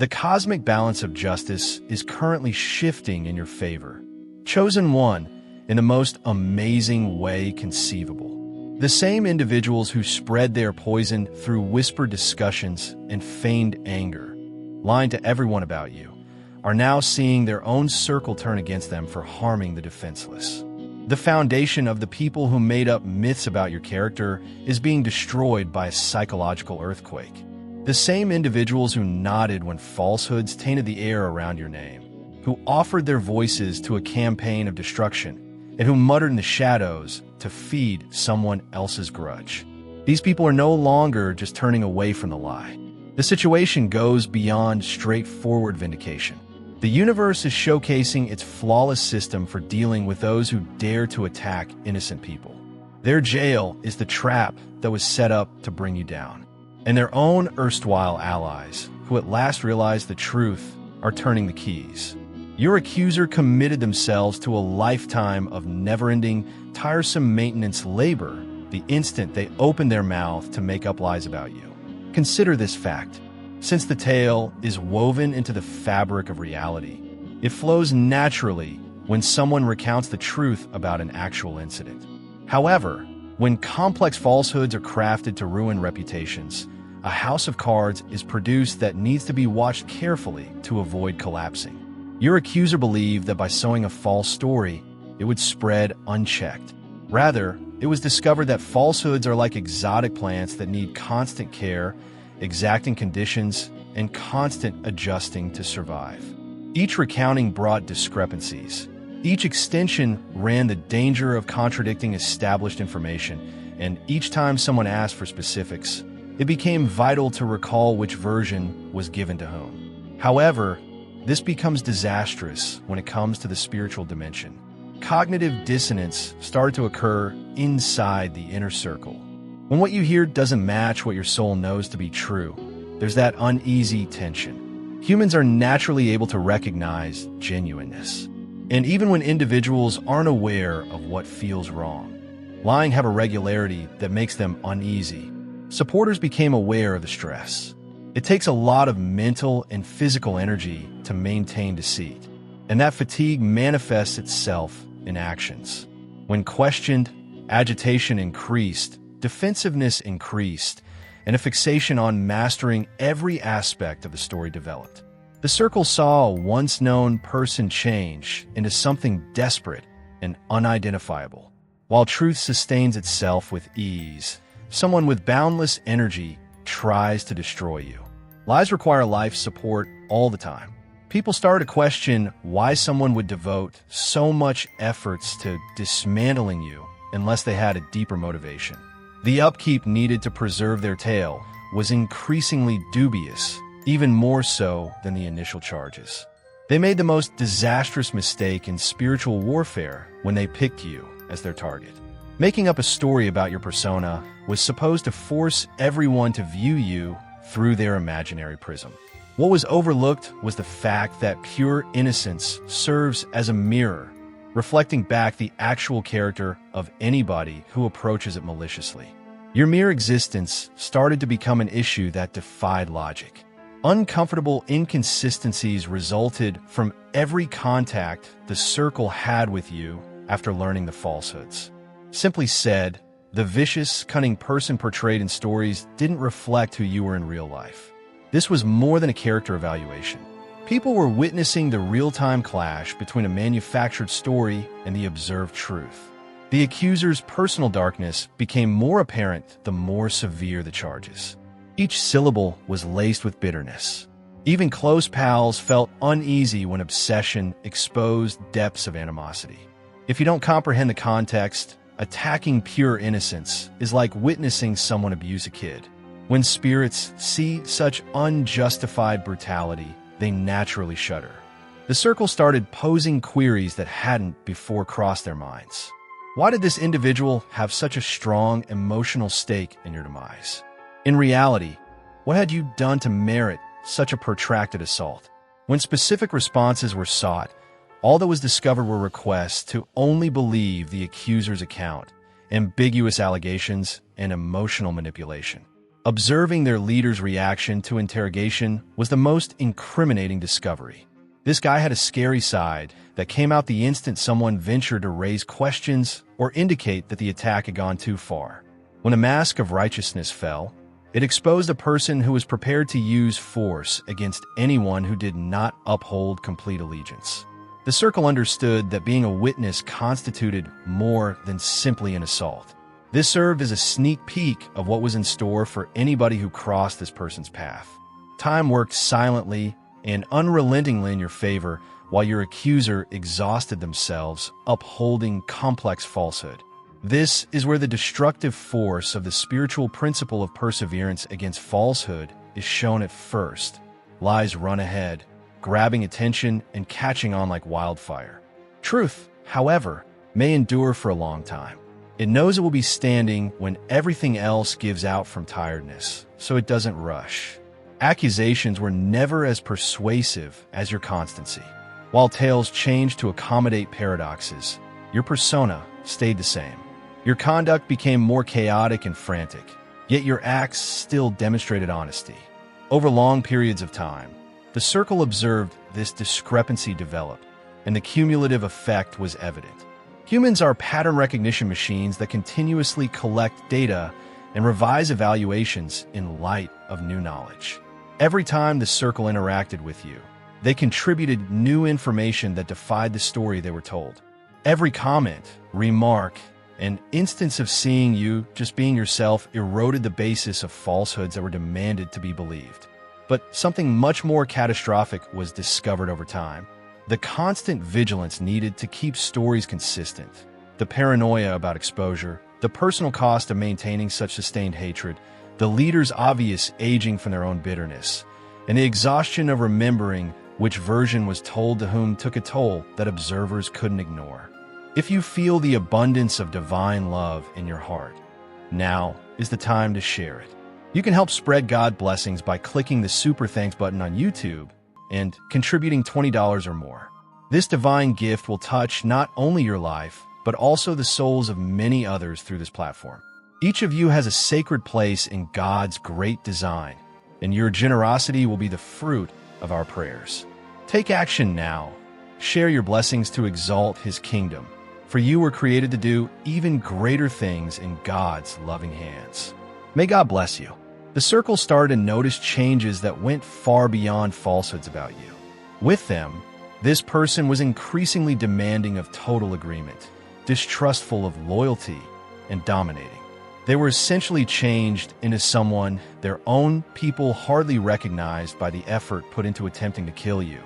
The cosmic balance of justice is currently shifting in your favor. Chosen one in the most amazing way conceivable. The same individuals who spread their poison through whispered discussions and feigned anger, lying to everyone about you, are now seeing their own circle turn against them for harming the defenseless. The foundation of the people who made up myths about your character is being destroyed by a psychological earthquake. The same individuals who nodded when falsehoods tainted the air around your name, who offered their voices to a campaign of destruction, and who muttered in the shadows to feed someone else's grudge. These people are no longer just turning away from the lie. The situation goes beyond straightforward vindication. The universe is showcasing its flawless system for dealing with those who dare to attack innocent people. Their jail is the trap that was set up to bring you down. And their own erstwhile allies, who at last realized the truth, are turning the keys. Your accuser committed themselves to a lifetime of never-ending, tiresome maintenance labor the instant they opened their mouth to make up lies about you. Consider this fact. Since the tale is woven into the fabric of reality, it flows naturally when someone recounts the truth about an actual incident. However, when complex falsehoods are crafted to ruin reputations, a house of cards is produced that needs to be watched carefully to avoid collapsing. Your accuser believed that by sowing a false story, it would spread unchecked. Rather, it was discovered that falsehoods are like exotic plants that need constant care, exacting conditions, and constant adjusting to survive. Each recounting brought discrepancies. Each extension ran the danger of contradicting established information, and each time someone asked for specifics, it became vital to recall which version was given to whom. However, this becomes disastrous when it comes to the spiritual dimension. Cognitive dissonance started to occur inside the inner circle. When what you hear doesn't match what your soul knows to be true, there's that uneasy tension. Humans are naturally able to recognize genuineness. And even when individuals aren't aware of what feels wrong, lying have a regularity that makes them uneasy. Supporters became aware of the stress. It takes a lot of mental and physical energy to maintain deceit, and that fatigue manifests itself in actions. When questioned, agitation increased, defensiveness increased, and a fixation on mastering every aspect of the story developed. The circle saw a once-known person change into something desperate and unidentifiable. While truth sustains itself with ease, someone with boundless energy tries to destroy you. Lies require life support all the time. People started to question why someone would devote so much efforts to dismantling you unless they had a deeper motivation. The upkeep needed to preserve their tale was increasingly dubious, even more so than the initial charges. They made the most disastrous mistake in spiritual warfare when they picked you as their target. Making up a story about your persona was supposed to force everyone to view you through their imaginary prism. What was overlooked was the fact that pure innocence serves as a mirror, reflecting back the actual character of anybody who approaches it maliciously. Your mere existence started to become an issue that defied logic. Uncomfortable inconsistencies resulted from every contact the circle had with you after learning the falsehoods. Simply said, the vicious, cunning person portrayed in stories didn't reflect who you were in real life. This was more than a character evaluation. People were witnessing the real-time clash between a manufactured story and the observed truth. The accuser's personal darkness became more apparent the more severe the charges. Each syllable was laced with bitterness. Even close pals felt uneasy when obsession exposed depths of animosity. If you don't comprehend the context, attacking pure innocence is like witnessing someone abuse a kid. When spirits see such unjustified brutality, they naturally shudder. The circle started posing queries that hadn't before crossed their minds. Why did this individual have such a strong emotional stake in your demise? In reality, what had you done to merit such a protracted assault? When specific responses were sought, all that was discovered were requests to only believe the accuser's account, ambiguous allegations, and emotional manipulation. Observing their leader's reaction to interrogation was the most incriminating discovery. This guy had a scary side that came out the instant someone ventured to raise questions or indicate that the attack had gone too far. When a mask of righteousness fell, it exposed a person who was prepared to use force against anyone who did not uphold complete allegiance. The circle understood that being a witness constituted more than simply an assault. This served as a sneak peek of what was in store for anybody who crossed this person's path. Time worked silently and unrelentingly in your favor while your accuser exhausted themselves upholding complex falsehood. This is where the destructive force of the spiritual principle of perseverance against falsehood is shown at first. Lies run ahead, grabbing attention and catching on like wildfire. Truth, however, may endure for a long time. It knows it will be standing when everything else gives out from tiredness, so it doesn't rush. Accusations were never as persuasive as your constancy. While tales changed to accommodate paradoxes, your persona stayed the same. Your conduct became more chaotic and frantic, yet your acts still demonstrated honesty. Over long periods of time, the circle observed this discrepancy develop, and the cumulative effect was evident. Humans are pattern recognition machines that continuously collect data and revise evaluations in light of new knowledge. Every time the circle interacted with you, they contributed new information that defied the story they were told. Every comment, remark, and instance of seeing you just being yourself eroded the basis of falsehoods that were demanded to be believed. But something much more catastrophic was discovered over time. The constant vigilance needed to keep stories consistent, the paranoia about exposure, the personal cost of maintaining such sustained hatred, the leader's obvious aging from their own bitterness, and the exhaustion of remembering which version was told to whom took a toll that observers couldn't ignore. If you feel the abundance of divine love in your heart, now is the time to share it. You can help spread God blessings by clicking the Super Thanks button on YouTube and contributing $20 or more. This divine gift will touch not only your life, but also the souls of many others through this platform. Each of you has a sacred place in God's great design, and your generosity will be the fruit of our prayers. Take action now. Share your blessings to exalt His kingdom, for you were created to do even greater things in God's loving hands. May God bless you. The circle started to notice changes that went far beyond falsehoods about you. With them, this person was increasingly demanding of total agreement, distrustful of loyalty, and dominating. They were essentially changed into someone their own people hardly recognized by the effort put into attempting to kill you.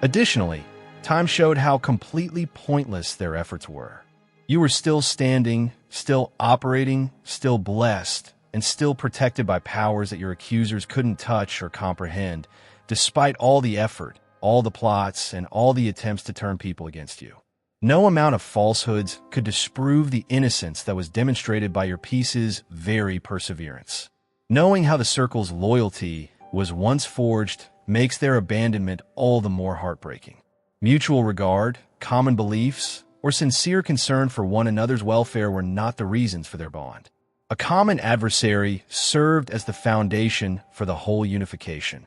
Additionally, time showed how completely pointless their efforts were. You were still standing, still operating, still blessed, and still protected by powers that your accusers couldn't touch or comprehend, despite all the effort, all the plots, and all the attempts to turn people against you. No amount of falsehoods could disprove the innocence that was demonstrated by your piece's very perseverance. Knowing how the circle's loyalty was once forged makes their abandonment all the more heartbreaking. Mutual regard, common beliefs, or sincere concern for one another's welfare were not the reasons for their bond. A common adversary served as the foundation for the whole unification.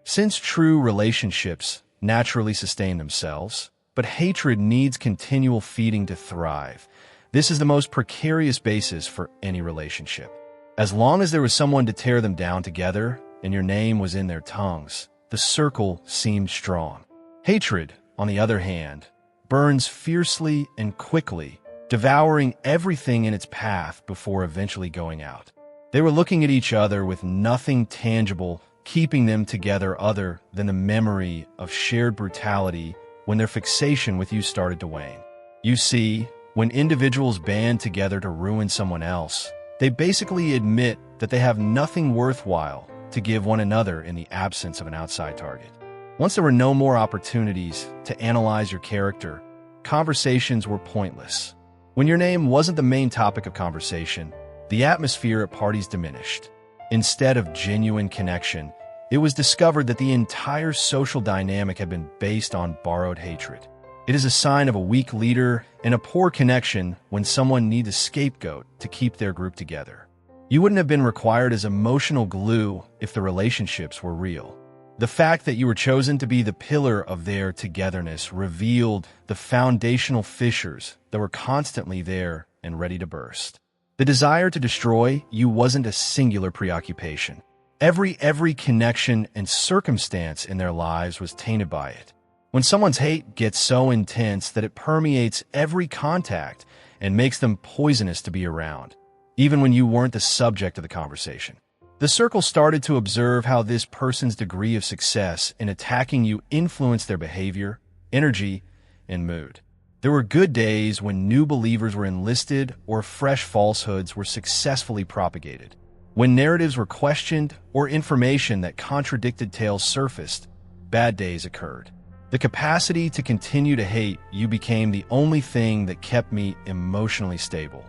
Since true relationships naturally sustain themselves, but hatred needs continual feeding to thrive, this is the most precarious basis for any relationship. As long as there was someone to tear them down together, and your name was in their tongues, the circle seemed strong. Hatred, on the other hand, burns fiercely and quickly, devouring everything in its path before eventually going out. They were looking at each other with nothing tangible keeping them together other than the memory of shared brutality when their fixation with you started to wane. You see, when individuals band together to ruin someone else, they basically admit that they have nothing worthwhile to give one another in the absence of an outside target. Once there were no more opportunities to analyze your character, conversations were pointless. When your name wasn't the main topic of conversation, the atmosphere at parties diminished. Instead of genuine connection, it was discovered that the entire social dynamic had been based on borrowed hatred. It is a sign of a weak leader and a poor connection when someone needs a scapegoat to keep their group together. You wouldn't have been required as emotional glue if the relationships were real. The fact that you were chosen to be the pillar of their togetherness revealed the foundational fissures that were constantly there and ready to burst. The desire to destroy you wasn't a singular preoccupation. Every connection and circumstance in their lives was tainted by it. When someone's hate gets so intense that it permeates every contact and makes them poisonous to be around, even when you weren't the subject of the conversation. The circle started to observe how this person's degree of success in attacking you influenced their behavior, energy, and mood. There were good days when new believers were enlisted or fresh falsehoods were successfully propagated. When narratives were questioned or information that contradicted tales surfaced, bad days occurred. The capacity to continue to hate you became the only thing that kept me emotionally stable.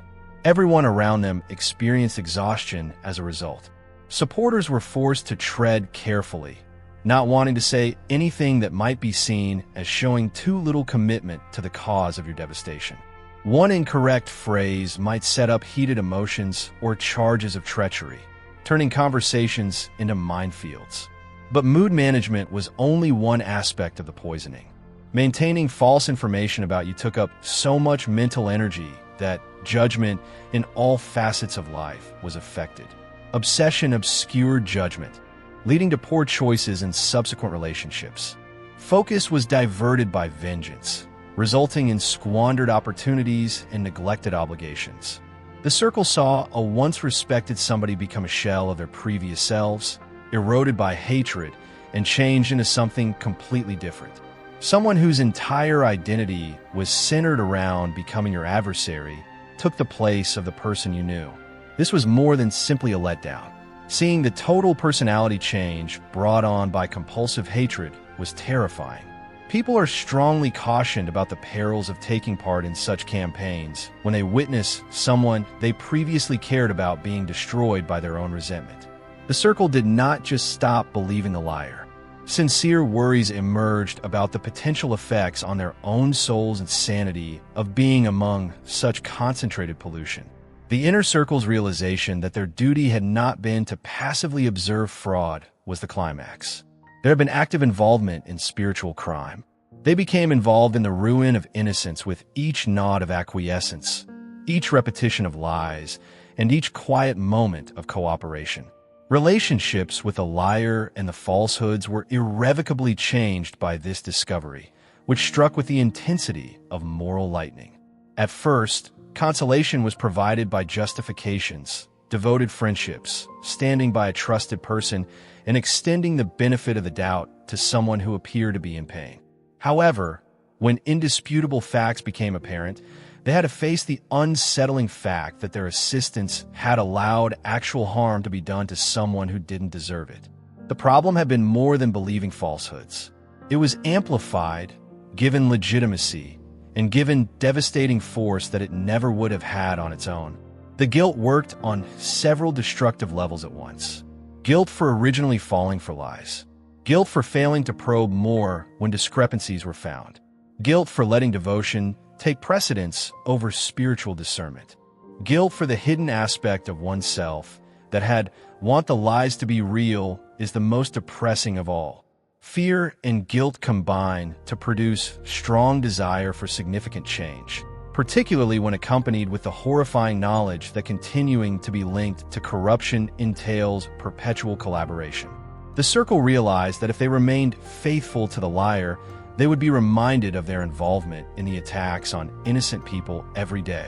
Everyone around them experienced exhaustion as a result. Supporters were forced to tread carefully, not wanting to say anything that might be seen as showing too little commitment to the cause of your devastation. One incorrect phrase might set up heated emotions or charges of treachery, turning conversations into minefields. But mood management was only one aspect of the poisoning. Maintaining false information about you took up so much mental energy that judgment in all facets of life was affected. Obsession obscured judgment, leading to poor choices in subsequent relationships. Focus was diverted by vengeance, resulting in squandered opportunities and neglected obligations. The circle saw a once respected somebody become a shell of their previous selves, eroded by hatred, and changed into something completely different. Someone whose entire identity was centered around becoming your adversary took the place of the person you knew. This was more than simply a letdown. Seeing the total personality change brought on by compulsive hatred was terrifying. People are strongly cautioned about the perils of taking part in such campaigns when they witness someone they previously cared about being destroyed by their own resentment. The circle did not just stop believing the liar. Sincere worries emerged about the potential effects on their own souls and sanity of being among such concentrated pollution. The inner circle's realization that their duty had not been to passively observe fraud was the climax. There had been active involvement in spiritual crime. They became involved in the ruin of innocence with each nod of acquiescence, each repetition of lies, and each quiet moment of cooperation. Relationships with the liar and the falsehoods were irrevocably changed by this discovery, which struck with the intensity of moral lightning. At first, consolation was provided by justifications, devoted friendships, standing by a trusted person, and extending the benefit of the doubt to someone who appeared to be in pain. However, when indisputable facts became apparent, they had to face the unsettling fact that their assistance had allowed actual harm to be done to someone who didn't deserve it. The problem had been more than believing falsehoods. It was amplified, given legitimacy, and given devastating force that it never would have had on its own. The guilt worked on several destructive levels at once. Guilt for originally falling for lies. Guilt for failing to probe more when discrepancies were found. Guilt for letting devotion take precedence over spiritual discernment. Guilt for the hidden aspect of oneself that had want the lies to be real is the most depressing of all. Fear and guilt combine to produce strong desire for significant change, particularly when accompanied with the horrifying knowledge that continuing to be linked to corruption entails perpetual collaboration. The circle realized that if they remained faithful to the liar, they would be reminded of their involvement in the attacks on innocent people every day.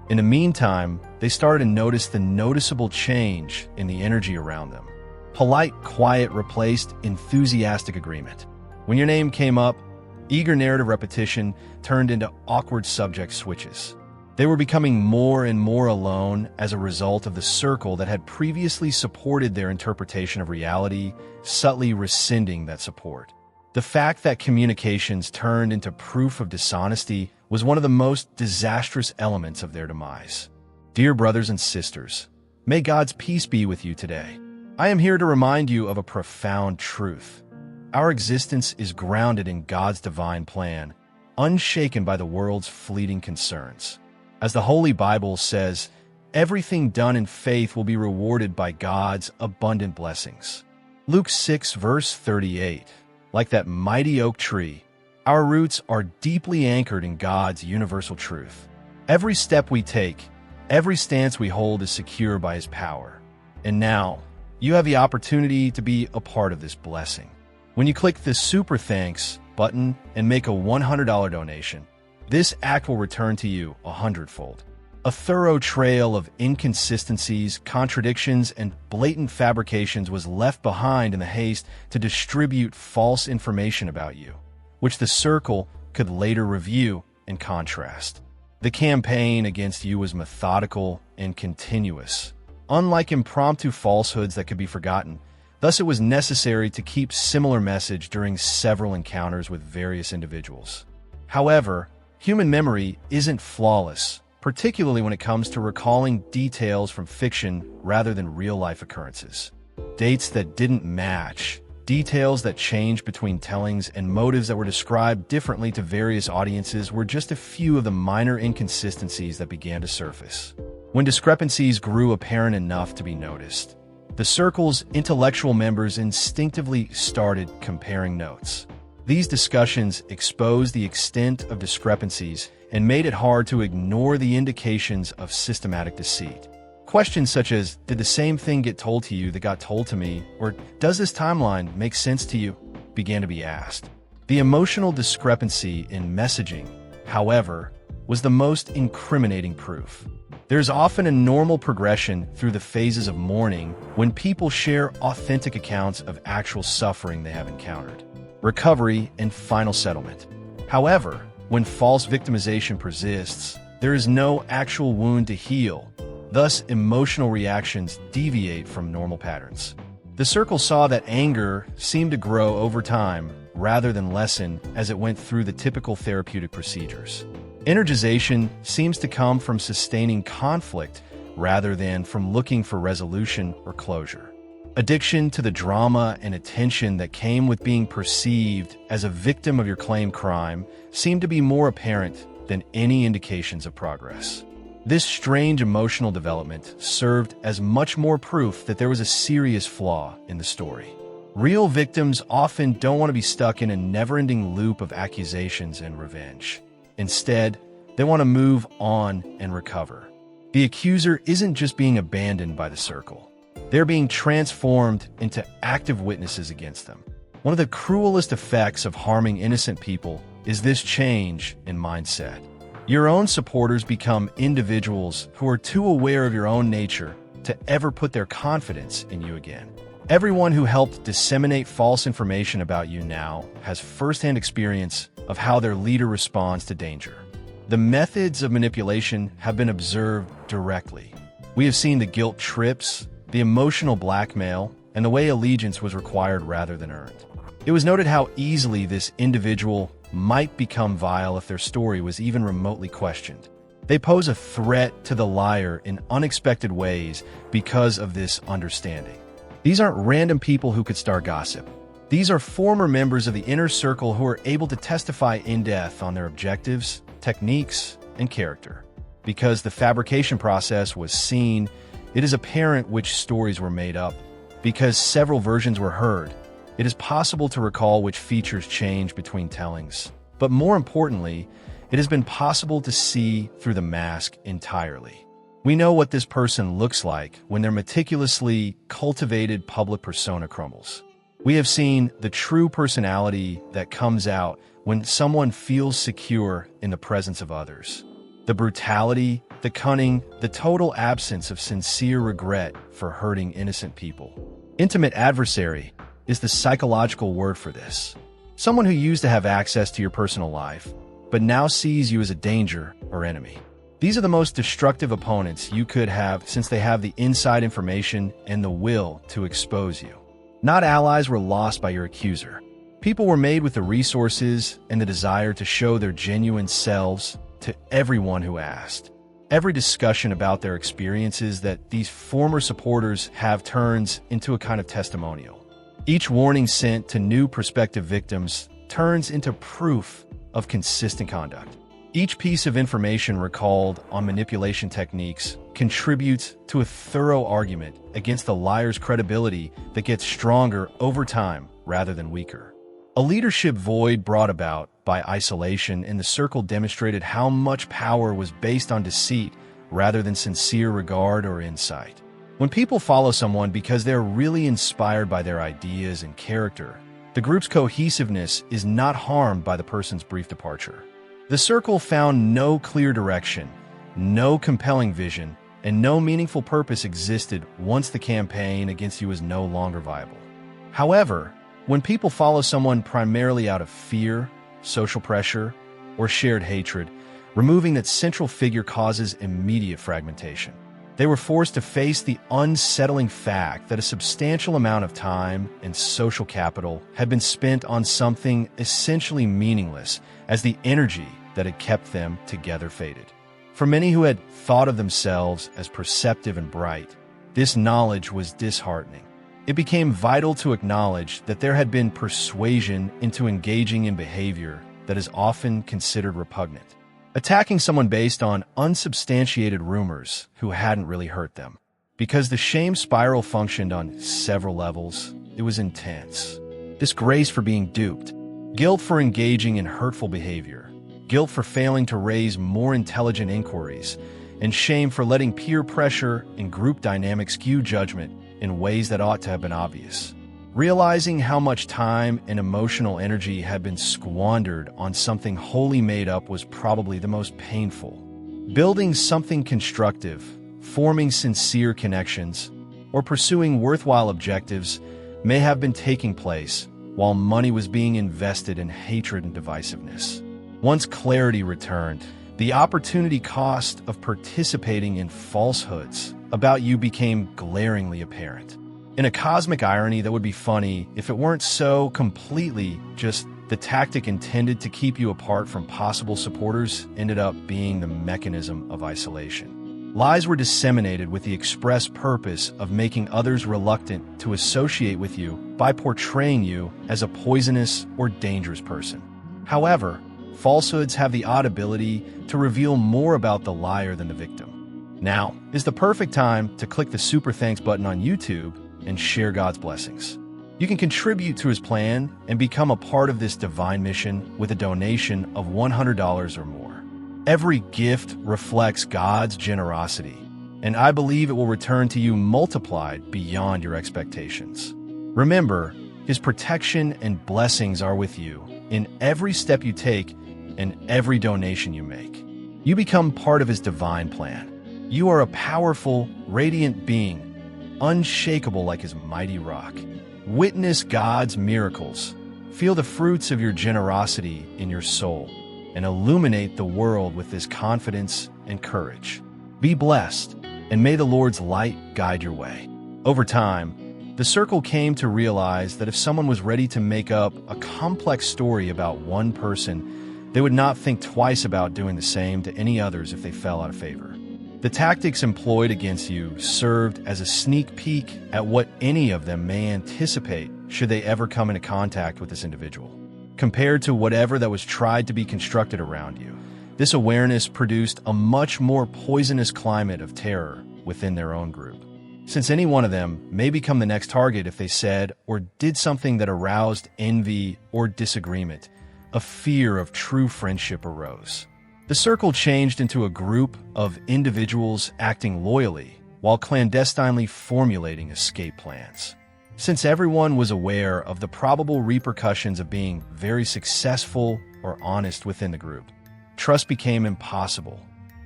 In the meantime, they started to notice the noticeable change in the energy around them. Polite quiet replaced enthusiastic agreement. When your name came up, eager narrative repetition turned into awkward subject switches. They were becoming more and more alone as a result of the circle that had previously supported their interpretation of reality, subtly rescinding that support. The fact that communications turned into proof of dishonesty was one of the most disastrous elements of their demise. Dear brothers and sisters, may God's peace be with you today. I am here to remind you of a profound truth. Our existence is grounded in God's divine plan, unshaken by the world's fleeting concerns. As the Holy Bible says, everything done in faith will be rewarded by God's abundant blessings. Luke 6, verse 38. Like that mighty oak tree, our roots are deeply anchored in God's universal truth. Every step we take, every stance we hold is secure by His power. And now, you have the opportunity to be a part of this blessing. When you click the Super Thanks button and make a $100 donation, this act will return to you 100-fold. A thorough trail of inconsistencies, contradictions, and blatant fabrications was left behind in the haste to distribute false information about you, which the Circle could later review and contrast. The campaign against you was methodical and continuous. Unlike impromptu falsehoods that could be forgotten, thus it was necessary to keep similar message during several encounters with various individuals. However, human memory isn't flawless, particularly when it comes to recalling details from fiction rather than real-life occurrences. Dates that didn't match, details that changed between tellings, and motives that were described differently to various audiences were just a few of the minor inconsistencies that began to surface. When discrepancies grew apparent enough to be noticed, the Circle's intellectual members instinctively started comparing notes. These discussions exposed the extent of discrepancies and made it hard to ignore the indications of systematic deceit. Questions such as, did the same thing get told to you that got told to me, or does this timeline make sense to you, began to be asked. The emotional discrepancy in messaging, however, was the most incriminating proof. There's often a normal progression through the phases of mourning when people share authentic accounts of actual suffering they have encountered, recovery, and final settlement. However, when false victimization persists, there is no actual wound to heal. Thus, emotional reactions deviate from normal patterns. The Circle saw that anger seemed to grow over time rather than lessen as it went through the typical therapeutic procedures. Energization seems to come from sustaining conflict rather than from looking for resolution or closure. Addiction to the drama and attention that came with being perceived as a victim of your claimed crime seemed to be more apparent than any indications of progress. This strange emotional development served as much more proof that there was a serious flaw in the story. Real victims often don't want to be stuck in a never-ending loop of accusations and revenge. Instead, they want to move on and recover. The accuser isn't just being abandoned by the Circle. They're being transformed into active witnesses against them. One of the cruelest effects of harming innocent people is this change in mindset. Your own supporters become individuals who are too aware of your own nature to ever put their confidence in you again. Everyone who helped disseminate false information about you now has firsthand experience of how their leader responds to danger. The methods of manipulation have been observed directly. We have seen the guilt trips, the emotional blackmail, and the way allegiance was required rather than earned. It was noted how easily this individual might become vile if their story was even remotely questioned. They pose a threat to the liar in unexpected ways because of this understanding. These aren't random people who could start gossip. These are former members of the inner circle who are able to testify in depth on their objectives, techniques, and character. Because the fabrication process was seen, it is apparent which stories were made up. Because several versions were heard, it is possible to recall which features changed between tellings. But more importantly, it has been possible to see through the mask entirely. We know what this person looks like when their meticulously cultivated public persona crumbles. We have seen the true personality that comes out when someone feels secure in the presence of others. The brutality, the cunning, the total absence of sincere regret for hurting innocent people. Intimate adversary is the psychological word for this. Someone who used to have access to your personal life, but now sees you as a danger or enemy. These are the most destructive opponents you could have since they have the inside information and the will to expose you. Not allies were lost by your accuser. People were made with the resources and the desire to show their genuine selves to everyone who asked. Every discussion about their experiences that these former supporters have turns into a kind of testimonial. Each warning sent to new prospective victims turns into proof of consistent conduct. Each piece of information recalled on manipulation techniques contributes to a thorough argument against the liar's credibility that gets stronger over time rather than weaker. A leadership void brought about by isolation in the circle demonstrated how much power was based on deceit rather than sincere regard or insight. When people follow someone because they're really inspired by their ideas and character, the group's cohesiveness is not harmed by the person's brief departure. The circle found no clear direction, no compelling vision, and no meaningful purpose existed once the campaign against you was no longer viable. However, when people follow someone primarily out of fear, social pressure, or shared hatred, removing that central figure causes immediate fragmentation. They were forced to face the unsettling fact that a substantial amount of time and social capital had been spent on something essentially meaningless as the energy that had kept them together faded. For many who had thought of themselves as perceptive and bright, this knowledge was disheartening. It became vital to acknowledge that there had been persuasion into engaging in behavior that is often considered repugnant. Attacking someone based on unsubstantiated rumors who hadn't really hurt them. Because the shame spiral functioned on several levels, it was intense. Disgrace for being duped, guilt for engaging in hurtful behavior, guilt for failing to raise more intelligent inquiries, and shame for letting peer pressure and group dynamics skew judgment in ways that ought to have been obvious. Realizing how much time and emotional energy had been squandered on something wholly made up was probably the most painful. Building something constructive, forming sincere connections, or pursuing worthwhile objectives may have been taking place while money was being invested in hatred and divisiveness. Once clarity returned, the opportunity cost of participating in falsehoods about you became glaringly apparent. In a cosmic irony that would be funny if it weren't so completely just the tactic intended to keep you apart from possible supporters ended up being the mechanism of isolation. Lies were disseminated with the express purpose of making others reluctant to associate with you by portraying you as a poisonous or dangerous person. However, falsehoods have the odd ability to reveal more about the liar than the victim. Now is the perfect time to click the super thanks button on YouTube and share God's blessings. You can contribute to his plan and become a part of this divine mission with a donation of $100 or more. Every gift reflects God's generosity, and I believe it will return to you multiplied beyond your expectations. Remember, his protection and blessings are with you in every step you take and every donation you make. You become part of his divine plan. You are a powerful, radiant being, unshakable like his mighty rock. Witness God's miracles. Feel the fruits of your generosity in your soul and illuminate the world with this confidence and courage. Be blessed, and may the Lord's light guide your way. Over time, the circle came to realize that if someone was ready to make up a complex story about one person, they would not think twice about doing the same to any others if they fell out of favor. The tactics employed against you served as a sneak peek at what any of them may anticipate should they ever come into contact with this individual. Compared to whatever that was tried to be constructed around you, this awareness produced a much more poisonous climate of terror within their own group. Since any one of them may become the next target if they said or did something that aroused envy or disagreement, a fear of true friendship arose. The circle changed into a group of individuals acting loyally while clandestinely formulating escape plans. Since everyone was aware of the probable repercussions of being very successful or honest within the group, trust became impossible.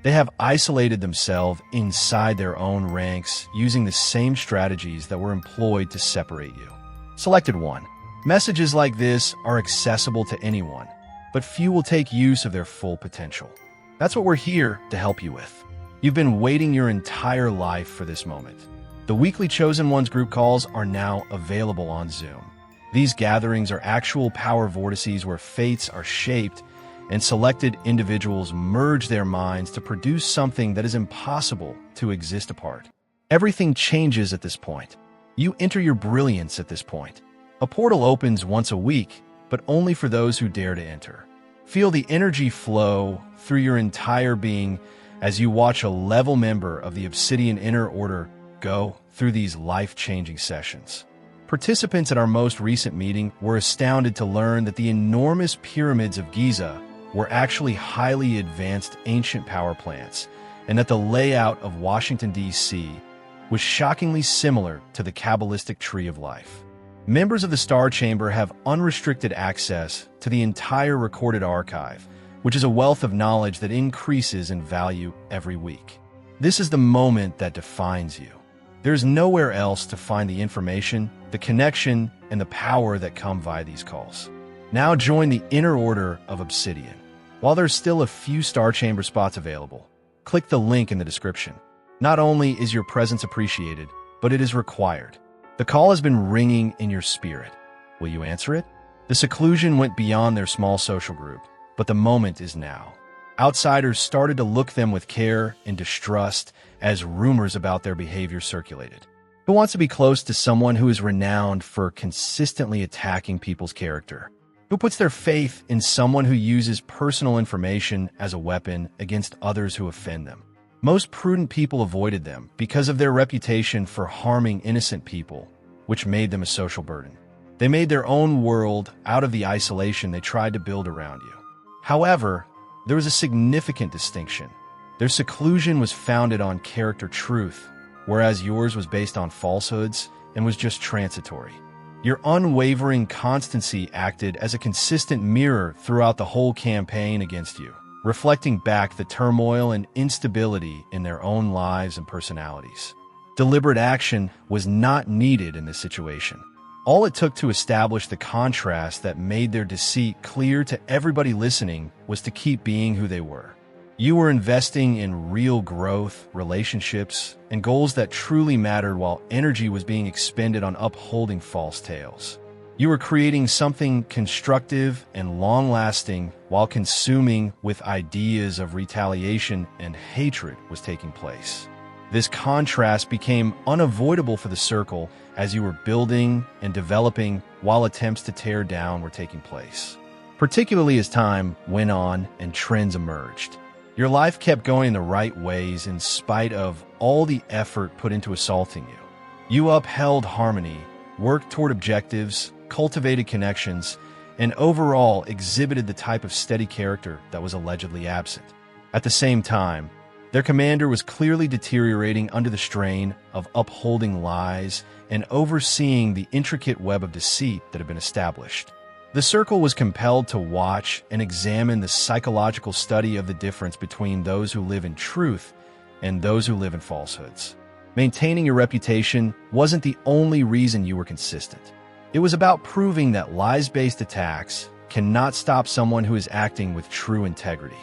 They have isolated themselves inside their own ranks using the same strategies that were employed to separate you. Selected 1. Messages like this are accessible to anyone, but few will take use of their full potential. That's what we're here to help you with. You've been waiting your entire life for this moment. The weekly Chosen Ones group calls are now available on Zoom. These gatherings are actual power vortices where fates are shaped and selected individuals merge their minds to produce something that is impossible to exist apart. Everything changes at this point. You enter your brilliance at this point. A portal opens once a week, but only for those who dare to enter. Feel the energy flow through your entire being, as you watch a level member of the Obsidian Inner Order go through these life-changing sessions. Participants at our most recent meeting were astounded to learn that the enormous pyramids of Giza were actually highly advanced ancient power plants, and that the layout of Washington, D.C. was shockingly similar to the Kabbalistic Tree of Life. Members of the Star Chamber have unrestricted access to the entire recorded archive, which is a wealth of knowledge that increases in value every week. This is the moment that defines you. There's nowhere else to find the information, the connection, and the power that come via these calls. Now join the Inner Order of Obsidian. While there's still a few Star Chamber spots available, click the link in the description. Not only is your presence appreciated, but it is required. The call has been ringing in your spirit. Will you answer it? The seclusion went beyond their small social group, but the moment is now. Outsiders started to look them with care and distrust as rumors about their behavior circulated. Who wants to be close to someone who is renowned for consistently attacking people's character? Who puts their faith in someone who uses personal information as a weapon against others who offend them? Most prudent people avoided them because of their reputation for harming innocent people, which made them a social burden. They made their own world out of the isolation they tried to build around you. However, there was a significant distinction. Their seclusion was founded on character truth, whereas yours was based on falsehoods and was just transitory. Your unwavering constancy acted as a consistent mirror throughout the whole campaign against you, reflecting back the turmoil and instability in their own lives and personalities. Deliberate action was not needed in this situation. All it took to establish the contrast that made their deceit clear to everybody listening was to keep being who they were. You were investing in real growth, relationships, and goals that truly mattered while energy was being expended on upholding false tales. You were creating something constructive and long-lasting while consuming with ideas of retaliation and hatred was taking place. This contrast became unavoidable for the circle as you were building and developing while attempts to tear down were taking place. Particularly as time went on and trends emerged. Your life kept going the right ways in spite of all the effort put into assaulting you. You upheld harmony, worked toward objectives, cultivated connections, and overall exhibited the type of steady character that was allegedly absent. At the same time, their commander was clearly deteriorating under the strain of upholding lies and overseeing the intricate web of deceit that had been established. The circle was compelled to watch and examine the psychological study of the difference between those who live in truth and those who live in falsehoods. Maintaining your reputation wasn't the only reason you were consistent. It was about proving that lies-based attacks cannot stop someone who is acting with true integrity.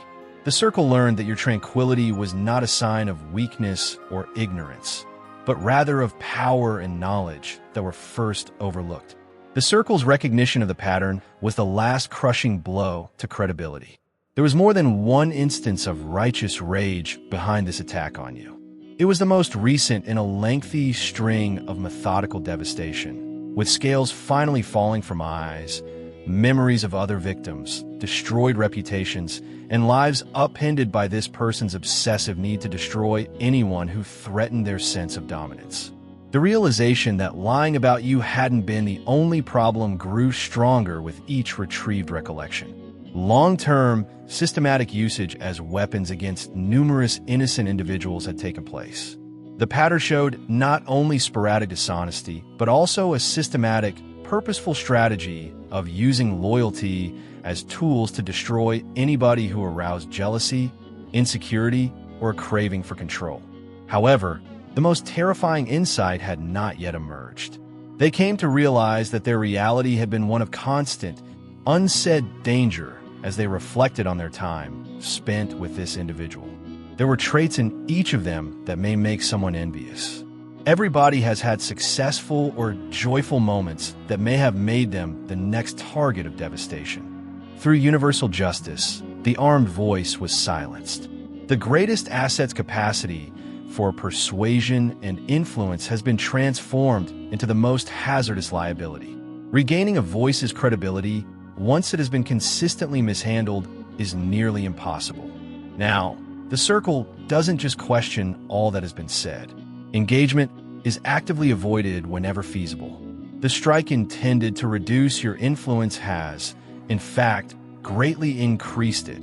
The circle learned that your tranquility was not a sign of weakness or ignorance, but rather of power and knowledge that were first overlooked. The circle's recognition of the pattern was the last crushing blow to credibility. There was more than one instance of righteous rage behind this attack on you. It was the most recent in a lengthy string of methodical devastation, with scales finally falling from eyes, memories of other victims, destroyed reputations, and lives upended by this person's obsessive need to destroy anyone who threatened their sense of dominance. The realization that lying about you hadn't been the only problem grew stronger with each retrieved recollection. Long-term, systematic usage as weapons against numerous innocent individuals had taken place. The pattern showed not only sporadic dishonesty, but also a systematic, purposeful strategy of using loyalty as tools to destroy anybody who aroused jealousy, insecurity, or a craving for control. However, the most terrifying insight had not yet emerged. They came to realize that their reality had been one of constant, unsaid danger as they reflected on their time spent with this individual. There were traits in each of them that may make someone envious. Everybody has had successful or joyful moments that may have made them the next target of devastation. Through universal justice, the armed voice was silenced. The greatest asset's capacity for persuasion and influence has been transformed into the most hazardous liability. Regaining a voice's credibility, once it has been consistently mishandled, is nearly impossible. Now, The circle doesn't just question all that has been said. Engagement is actively avoided whenever feasible. The strike intended to reduce your influence has, in fact, greatly increased it,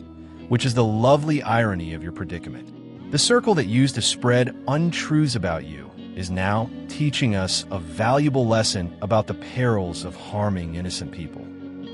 which is the lovely irony of your predicament. The circle that used to spread untruths about you is now teaching us a valuable lesson about the perils of harming innocent people.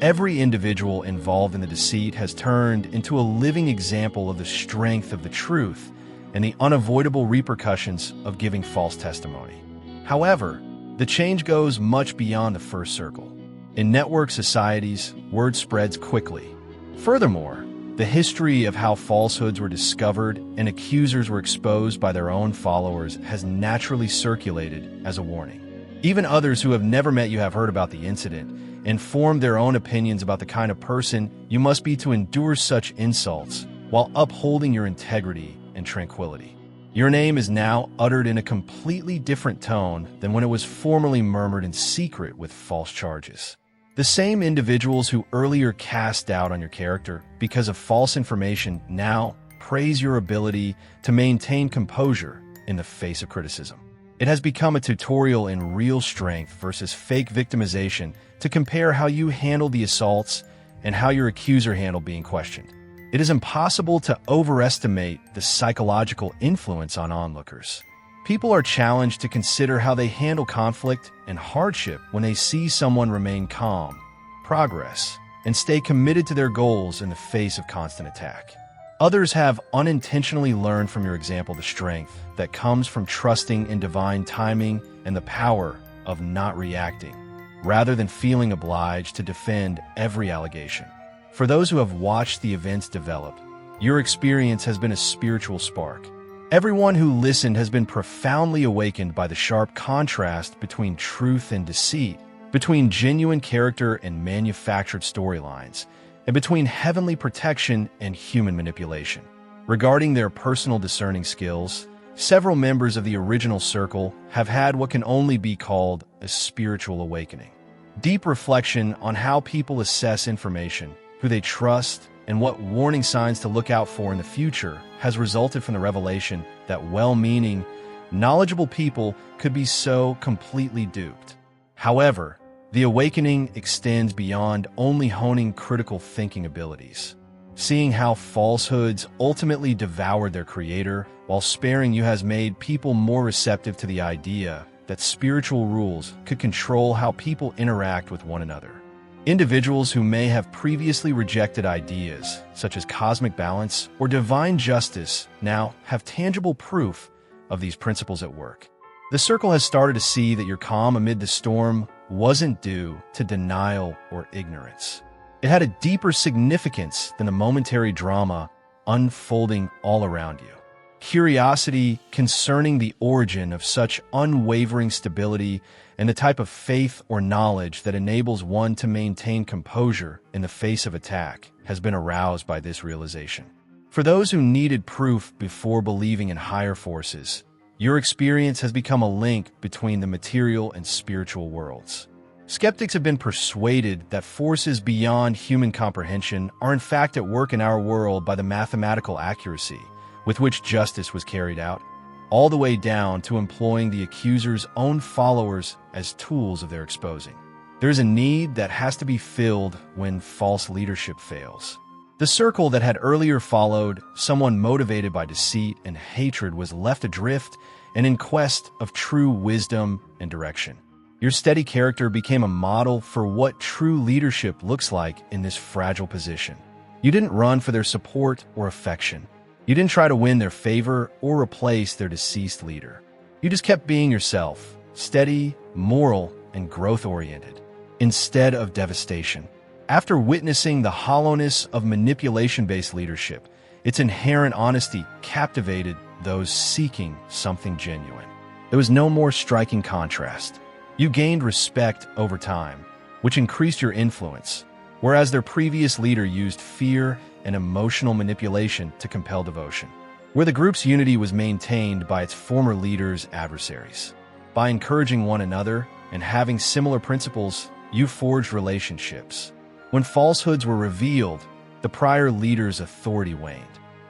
Every individual involved in the deceit has turned into a living example of the strength of the truth and the unavoidable repercussions of giving false testimony. However, the change goes much beyond the first circle. In network societies, word spreads quickly. Furthermore, the history of how falsehoods were discovered and accusers were exposed by their own followers has naturally circulated as a warning. Even others who have never met you have heard about the incident and formed their own opinions about the kind of person you must be to endure such insults while upholding your integrity and tranquility. Your name is now uttered in a completely different tone than when it was formerly murmured in secret with false charges. The same individuals who earlier cast doubt on your character because of false information now praise your ability to maintain composure in the face of criticism. It has become a tutorial in real strength versus fake victimization to compare how you handle the assaults and how your accuser handled being questioned. It is impossible to overestimate the psychological influence on onlookers. People are challenged to consider how they handle conflict and hardship when they see someone remain calm, progress, and stay committed to their goals in the face of constant attack. Others have unintentionally learned from your example the strength that comes from trusting in divine timing and the power of not reacting, rather than feeling obliged to defend every allegation. For those who have watched the events develop, your experience has been a spiritual spark. Everyone who listened has been profoundly awakened by the sharp contrast between truth and deceit, between genuine character and manufactured storylines, and between heavenly protection and human manipulation. Regarding their personal discerning skills, several members of the original circle have had what can only be called a spiritual awakening. Deep reflection on how people assess information, who they trust, and what warning signs to look out for in the future has resulted from the revelation that well-meaning, knowledgeable people could be so completely duped. However, the awakening extends beyond only honing critical thinking abilities. Seeing how falsehoods ultimately devoured their creator while sparing you has made people more receptive to the idea that spiritual rules could control how people interact with one another. Individuals who may have previously rejected ideas, such as cosmic balance or divine justice, now have tangible proof of these principles at work. The circle has started to see that your calm amid the storm wasn't due to denial or ignorance. It had a deeper significance than the momentary drama unfolding all around you. Curiosity concerning the origin of such unwavering stability and the type of faith or knowledge that enables one to maintain composure in the face of attack has been aroused by this realization. For those who needed proof before believing in higher forces, your experience has become a link between the material and spiritual worlds. Skeptics have been persuaded that forces beyond human comprehension are in fact at work in our world by the mathematical accuracy with which justice was carried out, all the way down to employing the accuser's own followers as tools of their exposing. There is a need that has to be filled when false leadership fails. The circle that had earlier followed someone motivated by deceit and hatred was left adrift and in quest of true wisdom and direction. Your steady character became a model for what true leadership looks like in this fragile position. You didn't run for their support or affection. You didn't try to win their favor or replace their deceased leader. You just kept being yourself, steady, moral, and growth-oriented, instead of devastation. After witnessing the hollowness of manipulation-based leadership, its inherent honesty captivated those seeking something genuine. There was no more striking contrast. You gained respect over time, which increased your influence, whereas their previous leader used fear and emotional manipulation to compel devotion, where the group's unity was maintained by its former leader's adversaries. By encouraging one another and having similar principles, you forged relationships. When falsehoods were revealed, the prior leader's authority waned.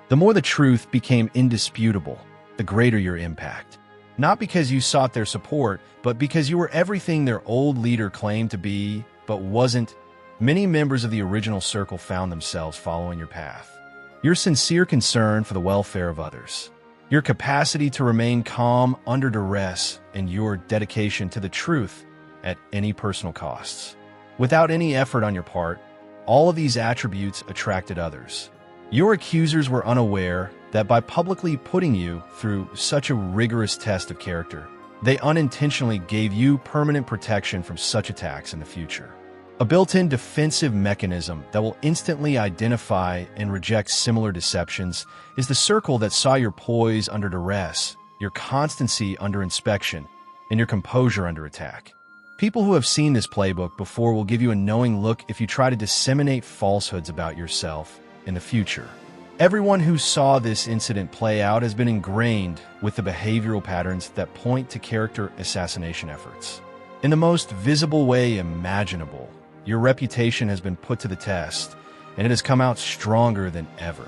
The more the truth became indisputable, the greater your impact. Not because you sought their support, but because you were everything their old leader claimed to be, but wasn't. Many members of the original circle found themselves following your path. Your sincere concern for the welfare of others, your capacity to remain calm under duress, and your dedication to the truth at any personal costs. Without any effort on your part, all of these attributes attracted others. Your accusers were unaware that by publicly putting you through such a rigorous test of character, they unintentionally gave you permanent protection from such attacks in the future. A built-in defensive mechanism that will instantly identify and reject similar deceptions is the circle that saw your poise under duress, your constancy under inspection, and your composure under attack. People who have seen this playbook before will give you a knowing look if you try to disseminate falsehoods about yourself in the future. Everyone who saw this incident play out has been ingrained with the behavioral patterns that point to character assassination efforts. In the most visible way imaginable, your reputation has been put to the test, and it has come out stronger than ever.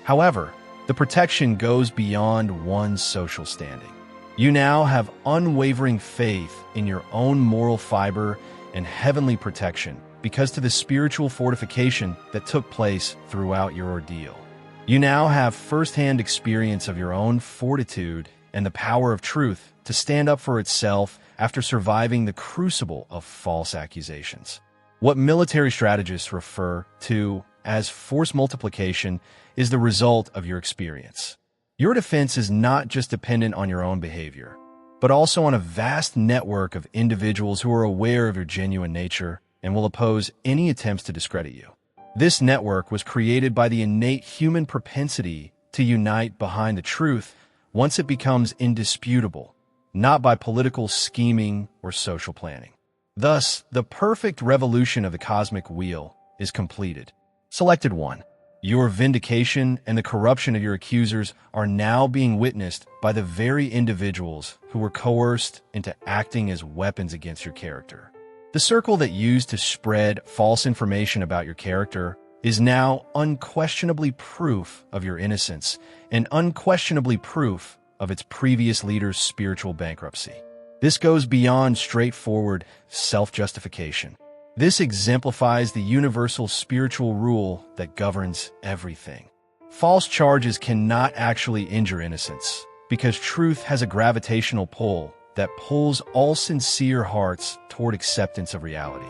However, the protection goes beyond one's social standing. You now have unwavering faith in your own moral fiber and heavenly protection because to the spiritual fortification that took place throughout your ordeal. You now have firsthand experience of your own fortitude and the power of truth to stand up for itself after surviving the crucible of false accusations. What military strategists refer to as force multiplication is the result of your experience. Your defense is not just dependent on your own behavior, but also on a vast network of individuals who are aware of your genuine nature and will oppose any attempts to discredit you. This network was created by the innate human propensity to unite behind the truth once it becomes indisputable, not by political scheming or social planning. Thus, the perfect revolution of the cosmic wheel is completed. Selected 1. Your vindication and the corruption of your accusers are now being witnessed by the very individuals who were coerced into acting as weapons against your character. The circle that used to spread false information about your character is now unquestionably proof of your innocence and unquestionably proof of its previous leader's spiritual bankruptcy. This goes beyond straightforward self-justification. This exemplifies the universal spiritual rule that governs everything. False charges cannot actually injure innocence, because truth has a gravitational pull that pulls all sincere hearts toward acceptance of reality.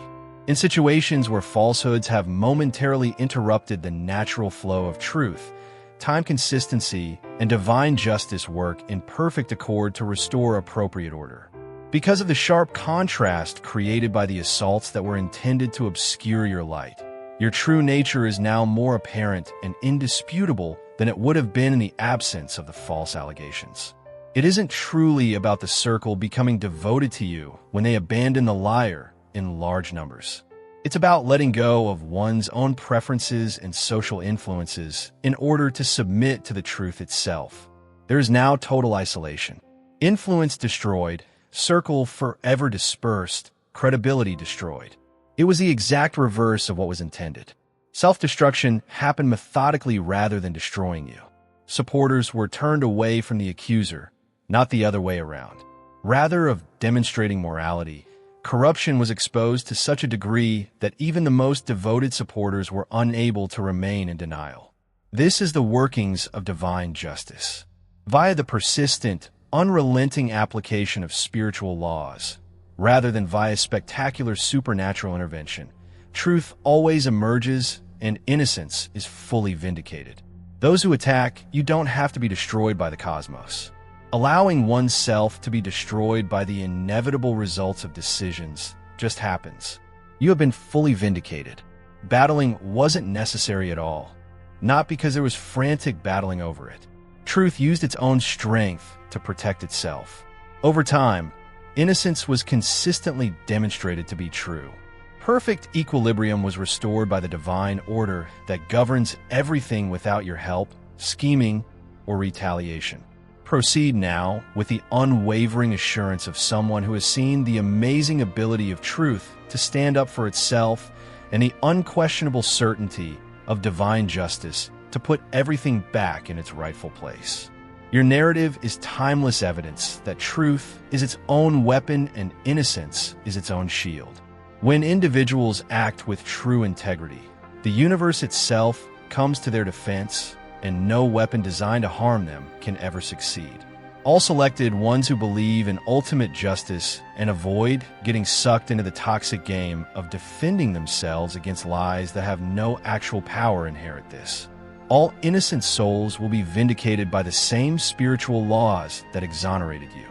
In situations where falsehoods have momentarily interrupted the natural flow of truth, time consistency and divine justice work in perfect accord to restore appropriate order. Because of the sharp contrast created by the assaults that were intended to obscure your light, your true nature is now more apparent and indisputable than it would have been in the absence of the false allegations. It isn't truly about the circle becoming devoted to you when they abandon the liar in large numbers. It's about letting go of one's own preferences and social influences in order to submit to the truth itself. There is now total isolation. Influence destroyed, circle forever dispersed, credibility destroyed. It was the exact reverse of what was intended. Self-destruction happened methodically rather than destroying you. Supporters were turned away from the accuser, not the other way around. Rather of demonstrating morality, corruption was exposed to such a degree that even the most devoted supporters were unable to remain in denial. This is the workings of divine justice. Via the persistent, unrelenting application of spiritual laws, rather than via spectacular supernatural intervention, truth always emerges and innocence is fully vindicated. Those who attack you don't have to be destroyed by the cosmos. Allowing oneself to be destroyed by the inevitable results of decisions just happens. You have been fully vindicated. Battling wasn't necessary at all, not because there was frantic battling over it. Truth used its own strength to protect itself. Over time, innocence was consistently demonstrated to be true. Perfect equilibrium was restored by the divine order that governs everything without your help, scheming, or retaliation. Proceed now with the unwavering assurance of someone who has seen the amazing ability of truth to stand up for itself and the unquestionable certainty of divine justice to to put everything back in its rightful place. Your narrative is timeless evidence that truth is its own weapon and innocence is its own shield. When individuals act with true integrity, the universe itself comes to their defense, and no weapon designed to harm them can ever succeed. All selected ones who believe in ultimate justice and avoid getting sucked into the toxic game of defending themselves against lies that have no actual power inherit this. All innocent souls will be vindicated by the same spiritual laws that exonerated you.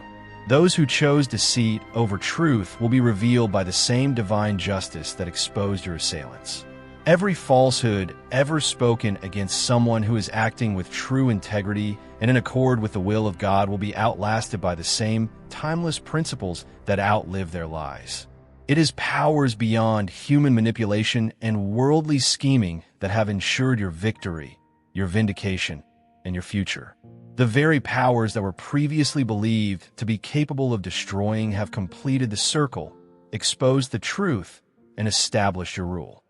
Those who chose deceit over truth will be revealed by the same divine justice that exposed your assailants. Every falsehood ever spoken against someone who is acting with true integrity and in accord with the will of God will be outlasted by the same timeless principles that outlive their lies. It is powers beyond human manipulation and worldly scheming that have ensured your victory, your vindication, and your future. The very powers that were previously believed to be capable of destroying have completed the circle, exposed the truth, and established your rule.